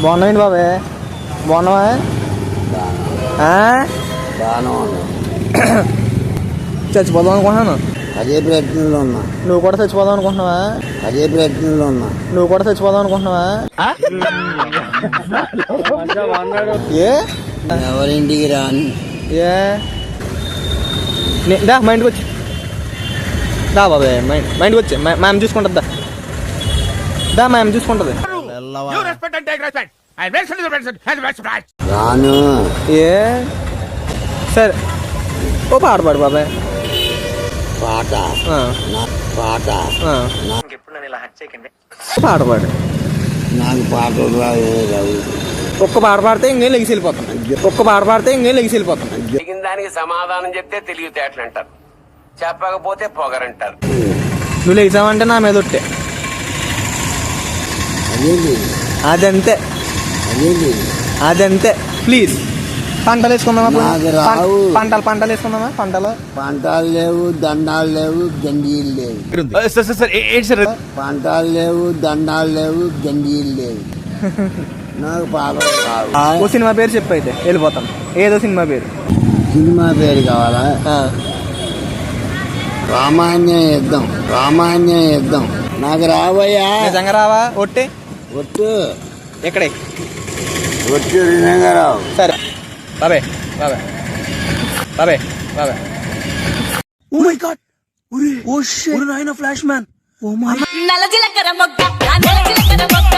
బాగున్నాయండి బాబాయ్, బాగున్నావా? చచ్చిపోదాం అనుకుంటున్నాను. అదే ప్రయత్నంలో ఉన్నా. నువ్వు కూడా చచ్చిపోదాం అనుకుంటున్నావా? అదే ప్రయత్నంలో ఉన్నా. నువ్వు కూడా చచ్చిపోదాం అనుకుంటున్నావా? ఏ ఎవరింటికి రాని. ఏ దా మా ఇంటికి వచ్చి దా బాబాయ్, మా ఇంటికి వచ్చి మా అమ్మ చూసుకుంటుందా? దా మా అమ్మ చూసుకుంటుంది. రాను. ఏ సరే ఓ పాట పాడు బాబాయ్. పాట పాట పాట పాడు. నాకు పాటలు రావు. ఒక్క పాట పాడితే ఇంకేం లెగిసి వెళ్ళిపోతున్నాయి. ఒక్క పాట పాడితే ఇంకేం లెగిసి వెళ్ళిపోతున్నాయి. అడిగిన దానికి సమాధానం చెప్తే తెలివితేటలు అంటారు, చెప్పకపోతే పొగరంటారు. నువ్వు లెగిసావంటే నా మీద ఒట్టే. అదేంటి అదంతే అదేంటి అదంతే. ప్లీజ్ పంటలు వేసుకుందామా? నాకు రావు. పంటలు వేసుకుందామా? పంటలు లేవు, దండాలు లేవు, గంజీలు లేవు. పంటలు లేవు, దండాలు లేవు, గంజీలు లేవు. నాకు పాటలు రావు. ఓ సినిమా పేరు చెప్పు అయితే వెళ్ళిపోతాం. ఏదో సినిమా పేరు. సినిమా పేరు కావాలా? రామాయణ యుద్ధం. రామాయణ యుద్ధం. నాకు రావయ్యా. నిజంగా రావా? ఒట్టే ఒట్టు. ఎక్కడే ఒట్టు నిజంగా రావు. సరే బాబాయ్ బాబాయ్ బాబాయ్ బాబాయ్. Oh my god, oh shit, నాయనా ఫ్లాష్ మ్యాన్. ఓ మై నల్ల జీలకర్ర మొగ్గ, నల్ల జీలకర్ర మొగ్గ.